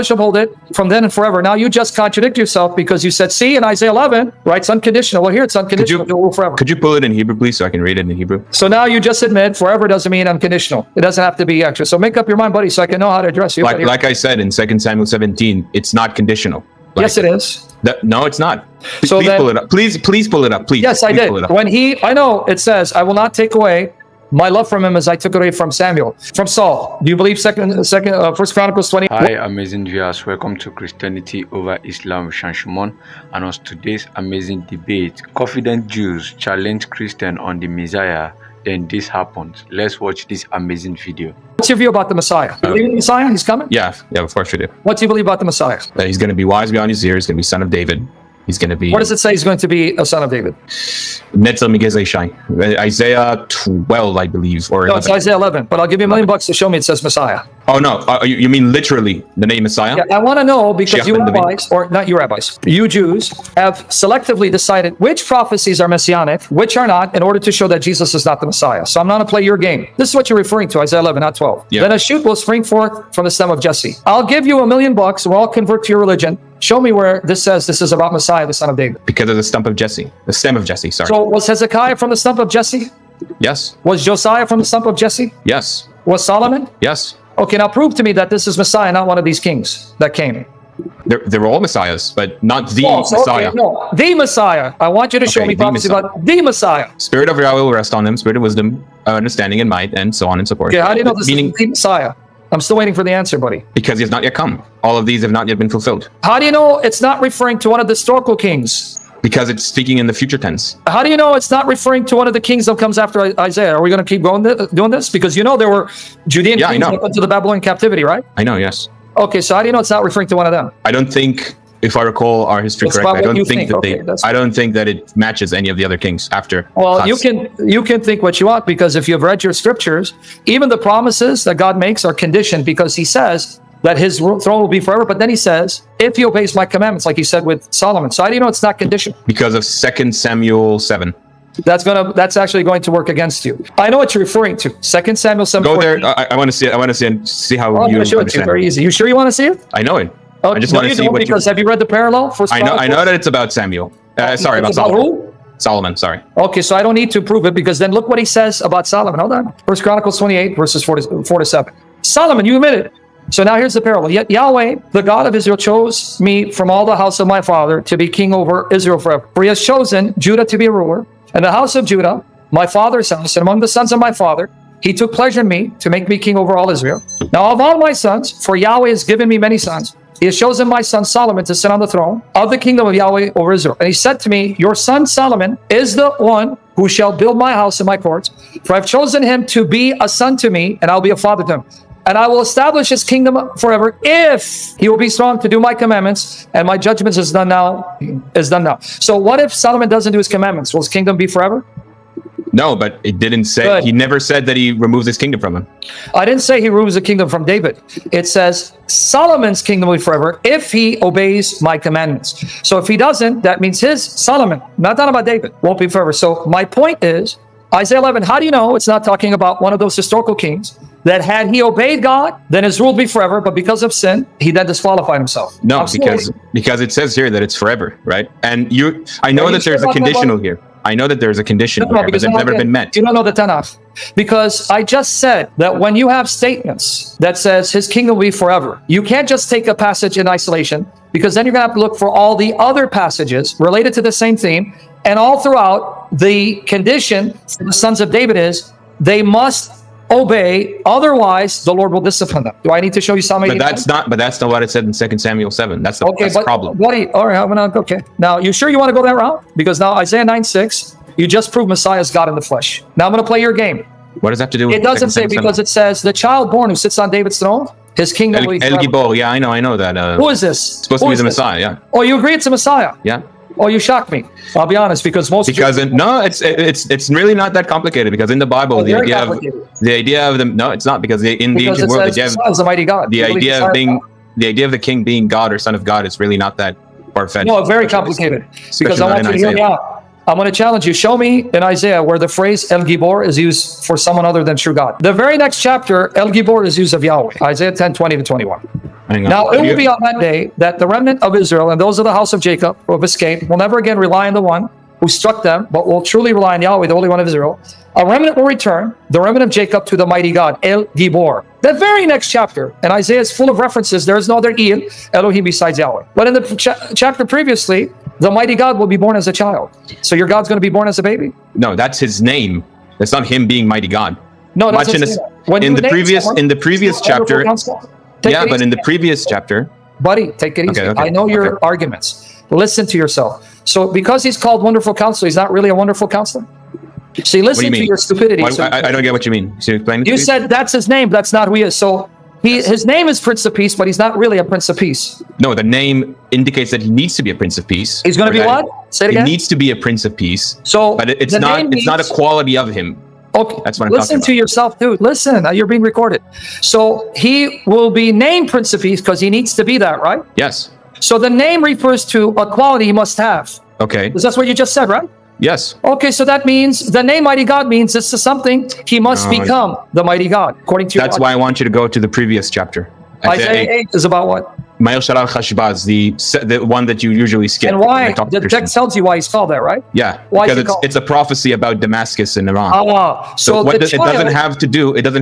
shall hold it from then and forever. Now you just contradict yourself because you said, see, in Isaiah 11, right, it's unconditional. Well, here it's unconditional. It will forever. Could you pull it in Hebrew, please, so I can read it in Hebrew? So now you just admit forever doesn't mean unconditional. It doesn't have to be extra. So make up your mind, buddy, so I can know how to address you. Like I said in 2 Samuel 17, it's not conditional. Yes, it is. No, it's not. So please pull it up. Please pull it up. Please. Yes, I did. I know it says, I will not take away my love from him as I took it away from Saul. Do you believe First Chronicles 20? Hi, amazing viewers. Welcome to Christianity over Islam with Shamoun. And on today's amazing debate, confident Jews challenge Christian on the Messiah. Then this happens. Let's watch this amazing video. What's your view about the Messiah? You believe in the Messiah? He's coming? Yeah, of course we do. What do you believe about the Messiah? That he's going to be wise beyond his years. He's going to be son of David. He's going to be... What does it say he's going to be a son of David? Isaiah 12, I believe. Or no, it's Isaiah 11. But I'll give you $1 million to show me it says Messiah. Oh, no. You mean literally the name Messiah? Yeah, I want to know because you rabbis, or not you rabbis, you Jews have selectively decided which prophecies are messianic, which are not, in order to show that Jesus is not the Messiah. So I'm not going to play your game. This is what you're referring to, Isaiah 11, not 12. Yeah. Then a shoot will spring forth from the stem of Jesse. I'll give you $1 million and we'll all convert to your religion. Show me where this says this is about Messiah, the son of David. Because of the stem of Jesse, sorry. So was Hezekiah from the stump of Jesse? Yes. Was Josiah from the stump of Jesse? Yes. Was Solomon? Yes. Okay, now prove to me that this is Messiah, not one of these kings that came. They were all Messiahs, but not the Messiah. Okay, no, the Messiah. I want you to show me prophecy about the Messiah. Spirit of Yahweh will rest on them, spirit of wisdom, understanding and might, and so on and so forth. Okay, how do you know this is the Messiah? I'm still waiting for the answer, buddy. Because he has not yet come. All of these have not yet been fulfilled. How do you know it's not referring to one of the historical kings? Because it's speaking in the future tense. How do you know it's not referring to one of the kings that comes after Isaiah? Are we going to keep going doing this? Because you know there were Judean kings that went to the Babylonian captivity, right? I know, yes. Okay, so how do you know it's not referring to one of them? I don't think, if I recall our history correctly, I don't think that it matches any of the other kings after. Well, you can think what you want, because if you've read your scriptures, even the promises that God makes are conditioned, because he says that his throne will be forever, but then he says, if he obeys my commandments, like he said with Solomon. So how do you know it's not conditional? Because of 2 Samuel 7. That's actually going to work against you. I know what you're referring to. 2 Samuel 7. Go there. I want to see it. I want to see how you understand it. Very easy. You sure you want to see it? I know it. Oh, I just want to see what because have you read the parallel? I know that it's about Samuel. Sorry, about Solomon. Who? Solomon, sorry. Okay, so I don't need to prove it, because then look what he says about Solomon. Hold on. First Chronicles 28, verses 4 to 7. Solomon, you admit it. So now here's the parallel. Yet Yahweh, the God of Israel, chose me from all the house of my father to be king over Israel forever. For he has chosen Judah to be a ruler, and the house of Judah, my father's house, and among the sons of my father, he took pleasure in me to make me king over all Israel. Now of all my sons, for Yahweh has given me many sons, he has chosen my son Solomon to sit on the throne of the kingdom of Yahweh over Israel. And he said to me, your son Solomon is the one who shall build my house and my courts, for I've chosen him to be a son to me, and I'll be a father to him. And I will establish his kingdom forever if he will be strong to do my commandments, and my judgments is done now. So what if Solomon doesn't do his commandments? Will his kingdom be forever? No, but it didn't say. Good. He never said that he removes his kingdom from him. I didn't say he removes the kingdom from David. It says Solomon's kingdom will be forever if he obeys my commandments. So if he doesn't, that means his Solomon, not talking about David, won't be forever. So my point is, Isaiah 11, how do you know it's not talking about one of those historical kings that had he obeyed God, then his rule would be forever, but because of sin, he then disqualified himself? No, because it says here that it's forever, right? And I know that there's a conditional here. I know that there's a condition here, but it's never been met. You don't know the Tanakh. Because I just said that when you have statements that says his kingdom will be forever, you can't just take a passage in isolation, because then you're going to have to look for all the other passages related to the same theme. And all throughout, the condition for the sons of David is they must obey, otherwise the Lord will discipline them. Do I need to show you something? But that's not what it said in 2 Samuel 7. That's the problem. All right, okay. Now, you sure you want to go that route? Because now Isaiah 9:6, you just proved Messiah is God in the flesh. Now I'm going to play your game. What does that have to do with it? Doesn't say, because it says the child born who sits on David's throne, his kingdom will be forever. El Gibor, yeah, I know that. Who is this? It's supposed to be the Messiah, yeah. Oh, you agree it's a Messiah? Yeah. Oh, you shocked me. I'll be honest, because it's really not that complicated, because in the Bible the idea of them, no, it's not, because in the ancient world the idea of the king being God or son of God is really not that far-fetched. No, very complicated. Because I want you to hear me out. I'm going to challenge you. Show me in Isaiah where the phrase El Gibor is used for someone other than true God. The very next chapter, El Gibor is used of Yahweh. Isaiah 10:20 to 21. Now, it will be on that day that the remnant of Israel and those of the house of Jacob who have escaped will never again rely on the one who struck them, but will truly rely on Yahweh, the Holy One of Israel. A remnant will return, the remnant of Jacob, to the mighty God, El Gibor. The very next chapter, and Isaiah is full of references. There is no other El, Elohim besides Yahweh. But in the chapter previously, the mighty God will be born as a child. So your God's going to be born as a baby? No, that's his name. That's not him being mighty God. No, that's in the previous chapter. Yeah, but in the previous chapter, buddy, take it easy. Okay, I know your arguments. Listen to yourself. So because he's called Wonderful Counselor, he's not really a wonderful counselor? See, listen to your stupidity. I don't get what you mean. You said that's his name. That's not who he is. So his name is Prince of Peace, but he's not really a Prince of Peace. No, the name indicates that he needs to be a Prince of Peace. He's going to be what? Say it again. He needs to be a Prince of Peace. So, but it's not a quality of him. Okay, that's what I'm listen to yourself, dude. Listen, you're being recorded. So he will be named Prince of Peace because he needs to be that, right? Yes. So the name refers to a quality he must have. Okay. Because that's what you just said, right? Yes. Okay, so that means the name Mighty God means this is something he must become, the Mighty God, according to your That's why I want you to go to the previous chapter. Isaiah 8 is about what? Ma'il Shalal Chashbaz, the one that you usually skip. And why? The text tells you why he's called that, right? Yeah, why because it's a prophecy about Damascus and Iran. So what it doesn't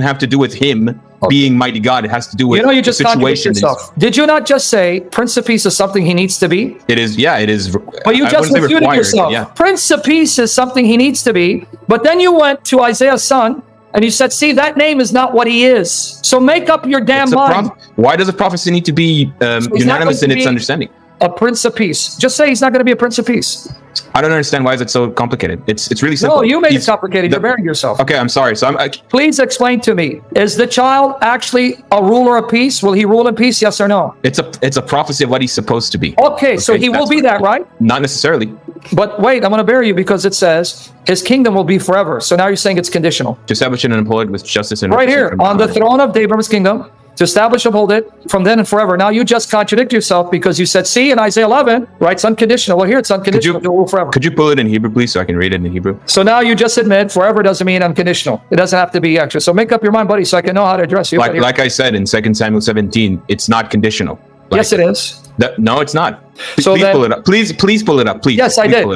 have to do with him being mighty God. It has to do with you just contradict yourself. Did you not just say Prince of Peace is something he needs to be? It is, yeah, it is. But you just refuted yourself. Yeah. Prince of Peace is something he needs to be. But then you went to Isaiah's son and you said, see, that name is not what he is. So make up your damn mind. Why does a prophecy need to be unanimous in its understanding? A Prince of Peace. Just say he's not going to be a Prince of Peace. I don't understand. Why is it so complicated? It's really simple. No, you made it complicated. You're burying yourself. Okay, I'm sorry. So please explain to me. Is the child actually a ruler of peace? Will he rule in peace? Yes or no? It's a prophecy of what he's supposed to be. Okay, so he will be that, right? Not necessarily. But wait, I'm going to bury you because it says his kingdom will be forever. So now you're saying it's conditional. To establish and uphold with justice and right here on the throne of David's kingdom, to establish and hold it from then and forever. Now you just contradict yourself because you said, see, in Isaiah 11, right, it's unconditional. Well, here it's unconditional. It will forever. Could you pull it in Hebrew, please, so I can read it in Hebrew? So now you just admit forever doesn't mean unconditional. It doesn't have to be extra. So make up your mind, buddy, so I can know how to address you. Like I said in 2 Samuel 17, it's not conditional. Yes, it is. No, it's not. So please pull it up. Please pull it up. Please. Yes, I did.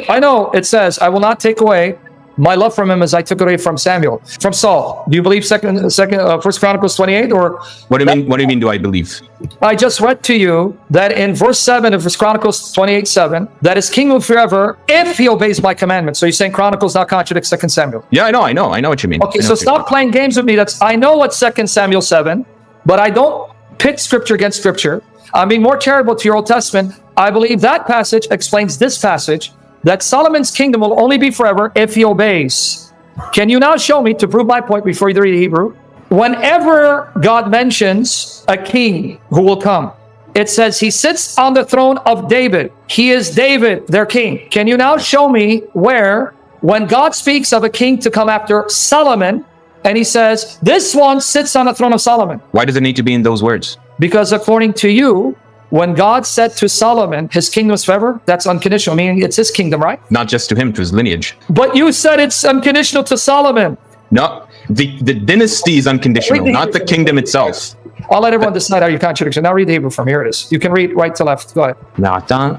I know it says, I will not take away my love from him as I took it away from Saul. Do you believe First Chronicles 28 or what do you mean? What do you mean? Do I believe? I just read to you that in verse 7 of First Chronicles 28:7 that his king will forever if he obeys my commandments. So you're saying Chronicles now contradicts 2 Samuel? Yeah, I know what you mean. Okay, so stop playing games with me. I know what 2 Samuel 7, but I don't pit scripture against scripture. I'm being more charitable to your Old Testament. I believe that passage explains this passage, that Solomon's kingdom will only be forever if he obeys. Can you now show me, to prove my point before you read Hebrew, whenever God mentions a king who will come, it says he sits on the throne of David. He is David, their king. Can you now show me where, when God speaks of a king to come after Solomon, and he says, this one sits on the throne of Solomon? Why does it need to be in those words? Because according to you, when God said to Solomon, his kingdom is forever, that's unconditional, meaning it's his kingdom, right? Not just to him, to his lineage. But you said it's unconditional to Solomon. No, the dynasty is unconditional, not the kingdom itself. I'll let everyone decide how you contradiction. Now read the Hebrew from here. It is. You can read right to left. Go ahead. Okay. Now tap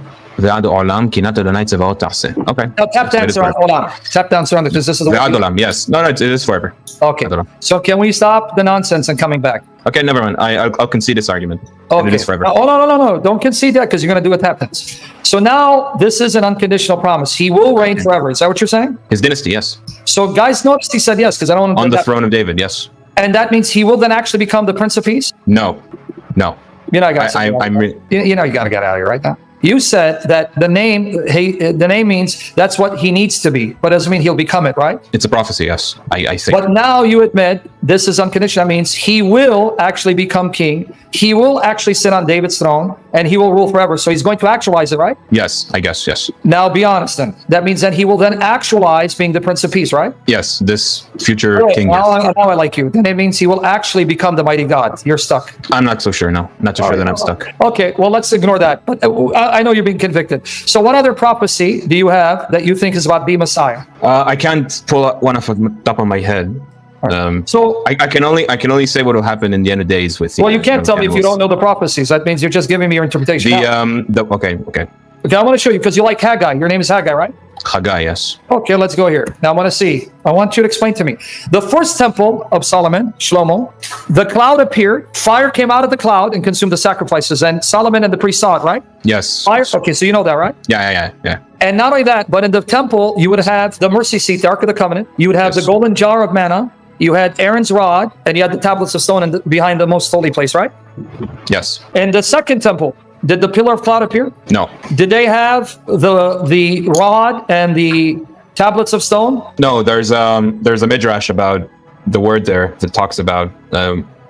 dance around. Hold on. Tap dance around because this is the yes. No, it is forever. Okay. So can we stop the nonsense and coming back? Okay, never mind. I'll concede this argument. Okay. It is forever. No. Don't concede that because you're going to do a tap dance. So now this is an unconditional promise. He will reign forever. Is that what you're saying? His dynasty, yes. So guys noticed he said yes because I don't want to on the throne of David, yes. And that means he will then actually become the Prince of Peace? No. You know, you got to get out of here right now. You said that the name means that's what he needs to be, but doesn't mean he'll become it, right? It's a prophecy, yes. I think. But now you admit this is unconditional. That means he will actually become king. He will actually sit on David's throne, and he will rule forever. So he's going to actualize it, right? Yes, I guess, yes. Now be honest then. That means that he will then actualize being the Prince of Peace, right? Yes, this future king. Now I like you. Then it means he will actually become the mighty God. You're stuck. I'm not so sure, no. Not so sure that I'm stuck. Okay, well, let's ignore that. But I know you're being convicted. So what other prophecy do you have that you think is about the Messiah? I can't pull one off the top of my head. So I can only say what will happen in the end of days with. Well, you can't tell me if you don't know the prophecies. That means you're just giving me your interpretation. Okay. Okay, I want to show you because you like Haggai. Your name is Haggai, right? Haggai, yes. Okay, let's go here. Now I want to see. I want you to explain to me. The first temple of Solomon, Shlomo, the cloud appeared, fire came out of the cloud and consumed the sacrifices, and Solomon and the priest saw it, right? Yes. Fire. Okay, so you know that, right? Yeah. And not only that, but in the temple, you would have the mercy seat, the Ark of the Covenant. You would have the golden jar of manna. You had Aaron's rod, and you had the tablets of stone behind the most holy place, right? Yes. In the second temple, did the pillar of cloud appear? No. Did they have the rod and the tablets of stone? No, there's a midrash about the word there that talks about.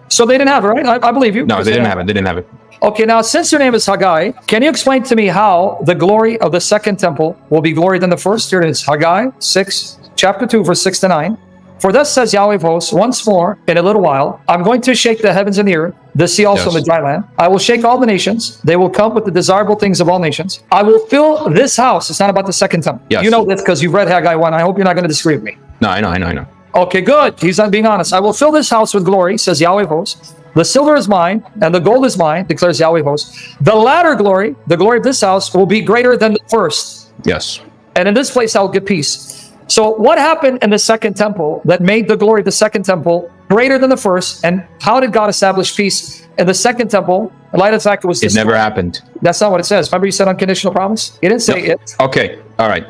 So they didn't have it, right? I believe you. No, they didn't have it. They didn't have it. Okay, now since your name is Haggai, can you explain to me how the glory of the second temple will be glory than the first? Here it is, Haggai 6, chapter 2, verse 6 to 9. For thus says Yahweh of hosts, once more, in a little while, I'm going to shake the heavens and the earth, the sea also and the dry land. I will shake all the nations. They will come with the desirable things of all nations. I will fill this house. It's not about the second temple. Yes. You know this because you've read Haggai 1. I hope you're not going to disagree with me. No, I know. Okay, good. He's not being honest. I will fill this house with glory, says Yahweh of hosts. The silver is mine, and the gold is mine, declares Yahweh of hosts. The latter glory, the glory of this house, will be greater than the first. Yes. And in this place I will give peace. So what happened in the second temple that made the glory of the second temple greater than the first? And how did God establish peace in the second temple in light of the fact it was destroyed? It never happened. That's not what it says. Remember you said unconditional promise? It didn't say it. Okay. All right.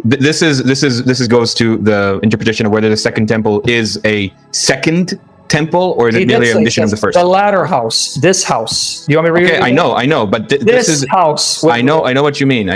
This goes to the interpretation of whether the second temple is a second temple or is it merely a rendition of the first? The latter house, this house. You want me to read it? Okay, I know, but this is house. I know what you mean.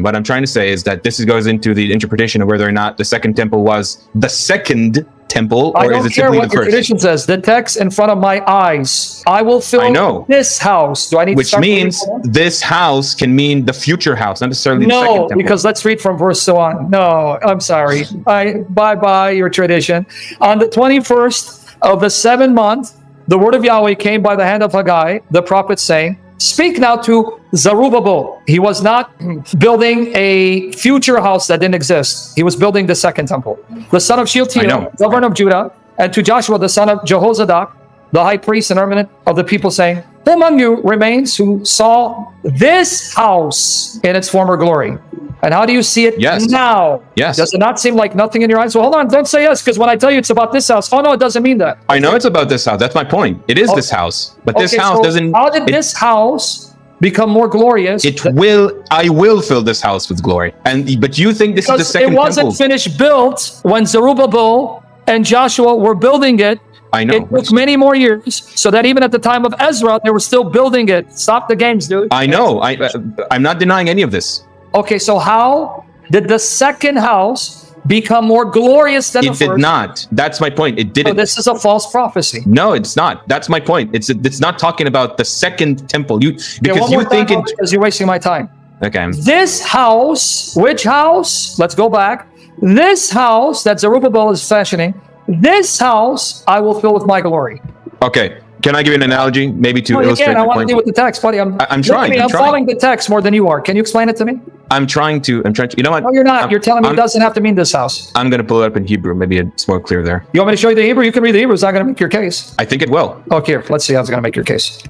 What I'm trying to say is that this goes into the interpretation of whether or not the second temple was the second temple or is it simply the first? I don't care what the tradition says. The text in front of my eyes. I will fill this house. Do I need Which means this house can mean the future house, not necessarily the second temple. No, because let's read from verse 1. No, I'm sorry. Bye your tradition. On the 21st of the 7th month, the word of Yahweh came by the hand of Haggai, the prophet, saying, speak now to Zerubbabel. He was not building a future house that didn't exist. He was building the second temple. The son of Shealtiel, governor of Judah, and to Joshua, the son of Jehozadak, the high priest and eminent of the people, saying, who among you remains who saw this house in its former glory? And how do you see it now? Yes. Does it not seem like nothing in your eyes? Well, hold on. Don't say yes, because when I tell you it's about this house, oh no, it doesn't mean that. I know it's about this house. That's my point. It is this house. But this house doesn't... How did this house become more glorious? I will fill this house with glory. But you think this is the second temple. It wasn't finished built when Zerubbabel and Joshua were building it. I know. It took many more years, so that even at the time of Ezra, they were still building it. Stop the games, dude. I know. I'm not denying any of this. Okay, so how did the second house become more glorious than the first? It did not. That's my point. It didn't. So this is a false prophecy. No, it's not. That's my point. It's not talking about the second temple. Because you're wasting my time. Okay. This house, which house? Let's go back. This house that Zerubbabel is fashioning, this house I will fill with my glory. Okay. Can I give you an analogy, maybe to illustrate I want to deal with the text, buddy. I'm trying. I'm following the text more than you are. Can you explain it to me? I'm trying to. You know what? No, you're not. You're telling me it doesn't have to mean this house. I'm going to pull it up in Hebrew. Maybe it's more clear there. You want me to show you the Hebrew? You can read the Hebrew. It's not going to make your case. I think it will. Okay, let's see how it's going to make your case.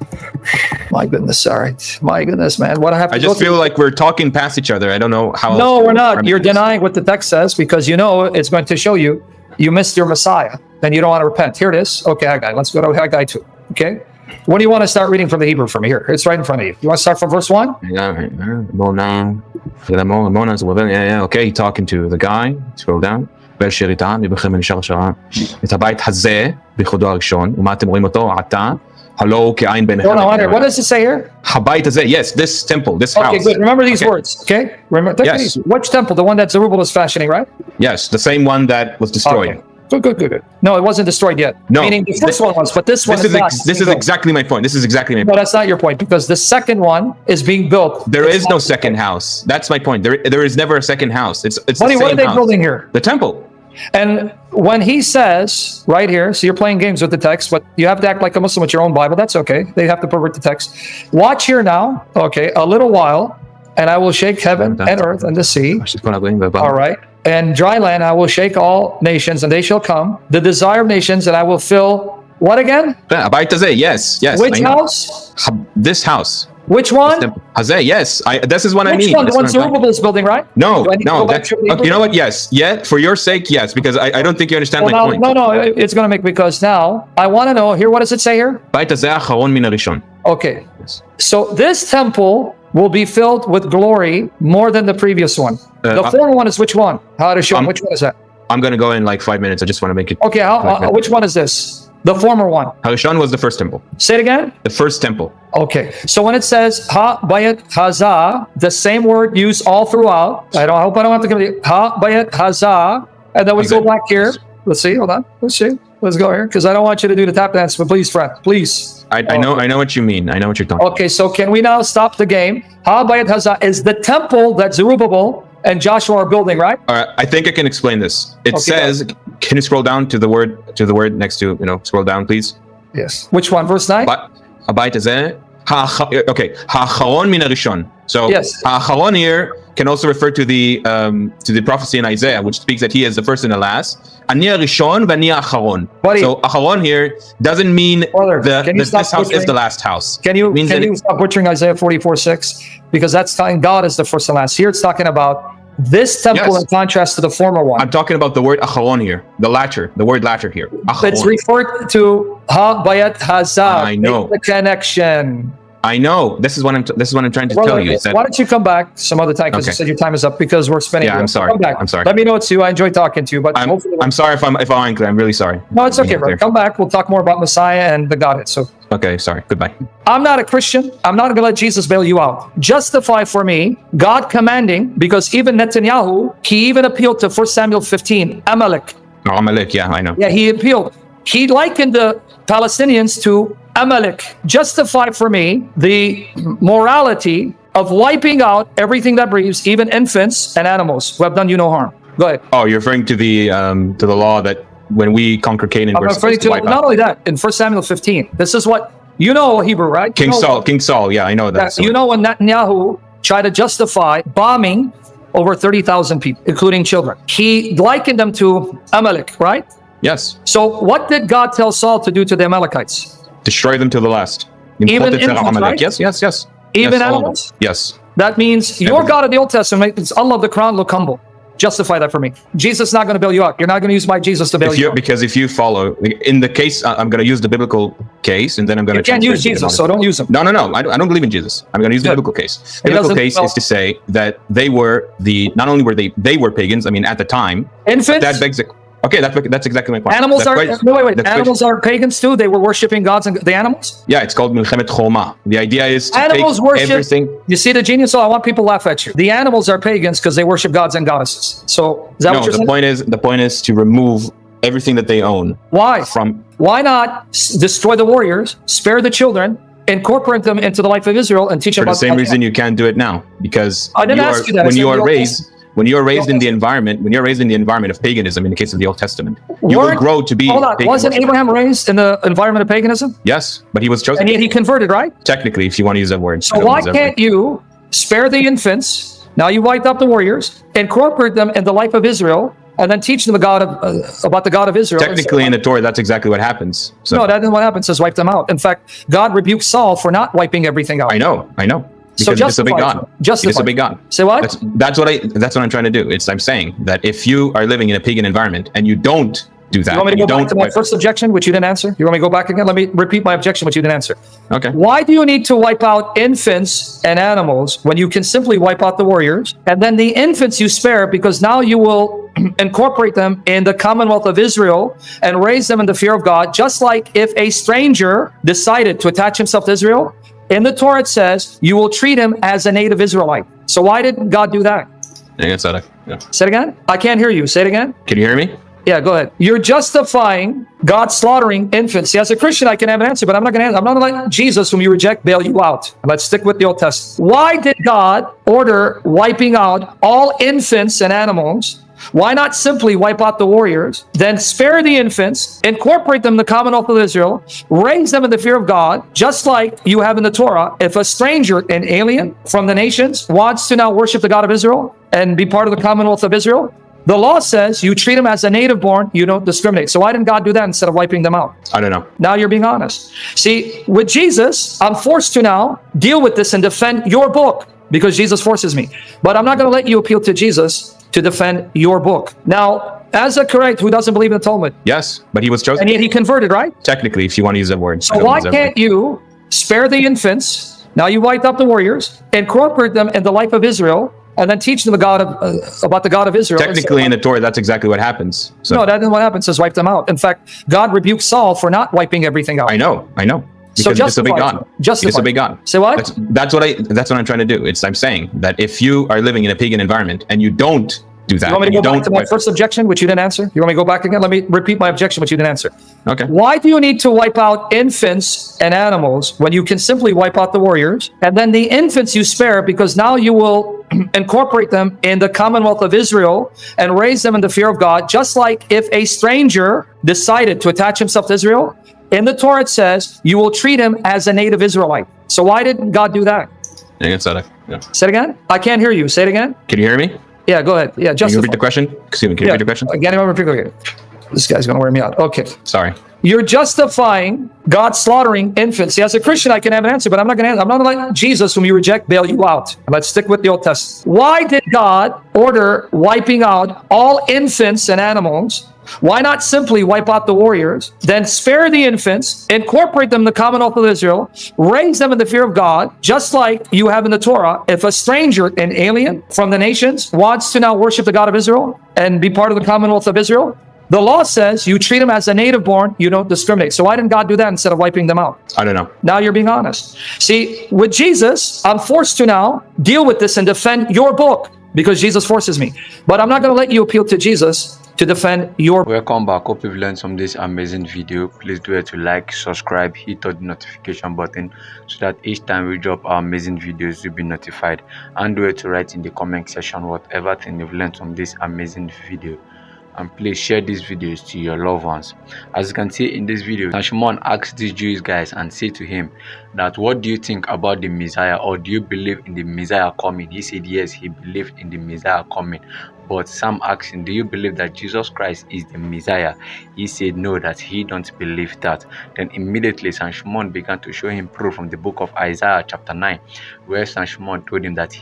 My goodness, sorry. My goodness, man. What I have to I just feel like we're talking past each other. I don't know how. No, we're not. You're denying what the text says because you know it's going to show you missed your Messiah. Then you don't want to repent. Here it is. Okay, Haggai. Let's go to Haggai 2. Okay. When do you want to start reading from the Hebrew from here? It's right in front of you. You want to start from verse 1? Yeah. Okay, talking to the guy. Scroll down. What does it say here? Yes, this temple, this house. Okay, good. Remember these words, okay? Remember, yes. Which temple? The one that Zerubbabel is fashioning, right? Yes, the same one that was destroyed. Okay. Good. No, it wasn't destroyed yet. No. Meaning the first one was, but this one is not. This is exactly my point. No, that's not your point, because the second one is being built. There is no second house. That's my point. There is never a second house. It's the same what are they house. building here? The temple. And when he says, right here, so you're playing games with the text, but you have to act like a Muslim with your own Bible. That's okay. They have to pervert the text. Watch here now. Okay, a little while, and I will shake heaven and earth and the sea. All right. and dry land. I will shake all nations, and they shall come. The desire of nations, and I will fill what again? Abayit hazeh, yes. Which house? This house. Which one? Hazeh, yes. This is what I mean. Which one? The one Zerubbabel is building, right? No. Okay, you know what? Yes. Yeah, for your sake, yes. Because I don't think you understand my point. No. It's going to make, because now I want to know here. What does it say here? Abayit hazeh acharon min harishon. Okay. Yes. So this temple will be filled with glory more than the previous one. The former one is which one? Harishon. Which one is that? I'm going to go in like 5 minutes. I just want to make it. Okay. Which one is this? The former one. Harishon was the first temple. Say it again. The first temple. Okay. So when it says ha bayat hazah, the same word used all throughout. I hope I don't have to give it. Ha bayat hazah, and then we go back here. Let's see. Hold on. Let's see. Let's go here, because I don't want you to do the tap dance. But please, friend, please. I know what you mean. I know what you're talking. Okay. So can we now stop the game? Ha bayat hazah is the temple that Zerubbabel and Joshua are building, right? All right. I think I can explain this. It says, can you scroll down to the word next to, scroll down, please? Yes. Which one? Verse 9? Abayit hazeh. Okay. Ha'acharon min harishon. So yes. Ha'acharon here can also refer to the prophecy in Isaiah, which speaks that he is the first and the last. Ani harishon v'ani ha'acharon. So acharon here doesn't mean this house is the last house. Can you stop butchering Isaiah 44:6? Because that's telling God is the first and last. Here it's talking about this temple in contrast to the former one. I'm talking about the word acharon here, the word latter here. Acharon. It's referred to ha bayat hazah. I know the connection. I know. This is what I'm trying to tell you. Why don't you come back some other time, because you said your time is up, because we're spending. Yeah, I'm sorry. Come back. I'm sorry. Let me know it's you. I enjoy talking to you, but I'm sorry if I'm unclear. I'm really sorry. No, it's okay, bro. Come back. We'll talk more about Messiah and the Godhead. So. Okay, sorry. Goodbye. I'm not a Christian. I'm not going to let Jesus bail you out. Justify for me God commanding, because even Netanyahu, he even appealed to 1 Samuel 15, Amalek. Oh, Amalek, yeah, I know. Yeah, he appealed. He likened the Palestinians to Amalek. Justify for me the morality of wiping out everything that breathes, even infants and animals who have done you no harm. Go ahead. Oh, you're referring to the law that when we conquer Canaan, we're supposed to wipe out. Not only that, in 1 Samuel 15, this is what, Hebrew, right? King Saul, yeah, I know that. When Netanyahu tried to justify bombing over 30,000 people, including children, he likened them to Amalek, right? Yes. So what did God tell Saul to do to the Amalekites? Destroy them to the last. Even infants, right? Yes. Even animals? Yes. That means your God of the Old Testament makes Allah of the Quran look humble. Justify that for me. Jesus is not going to bail you out. You're not going to use my Jesus to bail you out. Because if you follow, in the case, I'm going to use the biblical case, and then I'm going to... You can't use Jesus, so don't use him. No. I don't believe in Jesus. I'm going to use the biblical case. The biblical case is to say that they were not only were they were pagans, I mean, at the time... Infants? That begs Okay, that's exactly my point. Animals Animals are pagans too. They were worshiping gods and the animals. Yeah, it's called Milchemet Choma. The idea is to animals take worship everything. You see the genius? I want people to laugh at you. The animals are pagans because they worship gods and goddesses. So is that what you're saying? The point is to remove everything that they own. Why? Why not destroy the warriors, spare the children, incorporate them into the life of Israel, and teach them about the same reason you can't do it now, because I didn't ask you that. When you are raised in the environment of paganism, in the case of the Old Testament, you will grow to be. Hold on, wasn't Abraham raised in the environment of paganism? Yes, but he was chosen. And yet he converted, right? Technically, if you want to use that word. So why can't you spare the infants? Now you wiped out the warriors, incorporate them in the life of Israel, and then teach them about the God of Israel. Technically, in the Torah, that's exactly what happens. So. No, that isn't what happens. It says wipe them out. In fact, God rebuked Saul for not wiping everything out. I know. Because so disobey God. Disobey God. Say what? That's what I'm trying to do. I'm saying that if you are living in a pagan environment and you don't do that, you want me to go back to my first objection, which you didn't answer? You want me to go back again? Let me repeat my objection, which you didn't answer. Okay. Why do you need to wipe out infants and animals when you can simply wipe out the warriors, and then the infants you spare, because now you will incorporate them in the commonwealth of Israel and raise them in the fear of God, just like if a stranger decided to attach himself to Israel. In the Torah, it says you will treat him as a native Israelite. So why did God do that? Yeah. Say it again. I can't hear you. Say it again. Can you hear me? Yeah, go ahead. You're justifying God slaughtering infants. See, as a Christian, I can have an answer, but I'm not going to let Jesus, whom you reject, bail you out. Let's stick with the Old Testament. Why did God order wiping out all infants and animals? Why not simply wipe out the warriors, then spare the infants, incorporate them in the commonwealth of Israel, raise them in the fear of God, just like you have in the Torah? If a stranger, an alien from the nations, wants to now worship the God of Israel and be part of the commonwealth of Israel, The law says you treat them as a native born, you don't discriminate. So why didn't God do that instead of wiping them out? I don't know. Now you're being honest. See, with Jesus, I'm forced to now deal with this and defend your book because Jesus forces me. But I'm not going to let you appeal to Jesus to defend your book. Now, as a correct who doesn't believe in the Talmud. Yes, but he was chosen. And yet he converted, right? Technically, if you want to use that word. So why can't you spare the infants? Now you wiped out the warriors, incorporate them in the life of Israel, and then teach them about the God of Israel. Technically, in the Torah, that's exactly what happens. So. No, that isn't what happens. It says wipe them out. In fact, God rebuked Saul for not wiping everything out. I know. Because So he disobeyed God. Disobeyed God. Say what? That's what I'm trying to do. I'm saying that if you are living in a pagan environment and you don't do that, You want me to go back to my first objection, which you didn't answer? You want me to go back again? Let me repeat my objection, which you didn't answer. Okay. Why do you need to wipe out infants and animals when you can simply wipe out the warriors? And then the infants you spare because now you will incorporate them in the commonwealth of Israel and raise them in the fear of God, just like if a stranger decided to attach himself to Israel. In the Torah it says you will treat him as a native Israelite. So why didn't God do that? Yeah. Say it again? I can't hear you. Say it again? Can you hear me? Yeah, go ahead. Yeah, Can you repeat the question? Excuse me, can you repeat the question? Again, this guy's going to wear me out. Okay. Sorry. You're justifying God slaughtering infants. See, as a Christian, I can have an answer, but I'm not going to answer. I'm not going to let Jesus, whom you reject, bail you out. Let's stick with the Old Testament. Why did God order wiping out all infants and animals? Why not simply wipe out the warriors, then spare the infants, incorporate them in the commonwealth of Israel, raise them in the fear of God, just like you have in the Torah? If a stranger, an alien from the nations, wants to now worship the God of Israel and be part of the commonwealth of Israel, the law says you treat them as a native born, you don't discriminate. So why didn't God do that instead of wiping them out? I don't know. Now you're being honest. See, with Jesus, I'm forced to now deal with this and defend your book because Jesus forces me. But I'm not going to let you appeal to Jesus to defend your. Welcome back. Hope you've learned from this amazing video. Please do it to like, subscribe, hit the notification button so that each time we drop our amazing videos you'll be notified, and do it to write in the comment section whatever thing you've learned from this amazing video. And please share these videos to your loved ones. As you can see in this video, Shamoun asked these Jewish guys and said to him that, what do you think about the Messiah, or do you believe in the Messiah coming? He said yes, he believed in the Messiah coming. But Sam asked him, do you believe that Jesus Christ is the Messiah? He said no, that he don't believe that. Then immediately Shamoun began to show him proof from the book of Isaiah chapter 9, where Shamoun told him that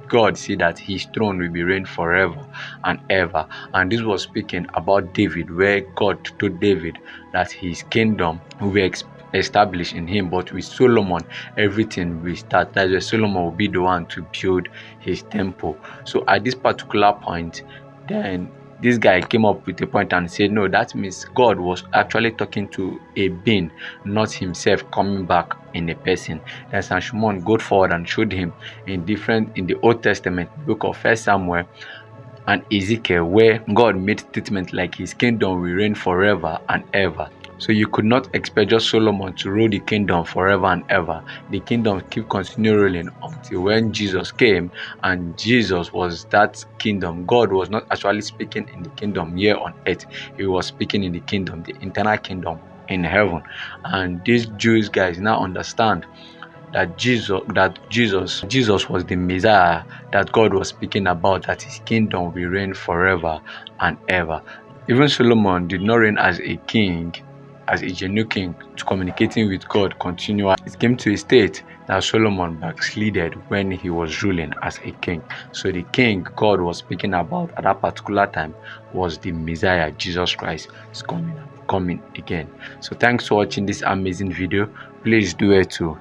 God said that his throne will be reigned forever and ever. And this was speaking about David, where God told David that his kingdom will be established in him. But with Solomon, everything will start. That's where Solomon will be the one to build his temple. So at this particular point, then this guy came up with a point and said, no, that means God was actually talking to a being, not himself coming back in a person. Then Shamoun got forward and showed him in the Old Testament, book of 1 Samuel and Ezekiel, where God made statements like his kingdom will reign forever and ever. So you could not expect just Solomon to rule the kingdom forever and ever. The kingdom keep continuing ruling until when Jesus came, and Jesus was that kingdom. God was not actually speaking in the kingdom here on earth. He was speaking in the kingdom, the eternal kingdom in heaven. And these Jewish guys now understand that Jesus was the Messiah that God was speaking about, that his kingdom will reign forever and ever. Even Solomon did not reign as a king, as a genuine king, to communicating with God continually. It came to a state that Solomon backslided when he was ruling as a king. So the king God was speaking about at that particular time was the Messiah. Jesus Christ is coming again. So thanks for watching this amazing video. Please do it to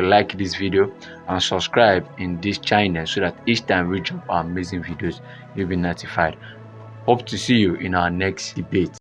like this video and subscribe in this channel so that each time we drop our amazing videos you'll be notified. Hope to see you in our next debate.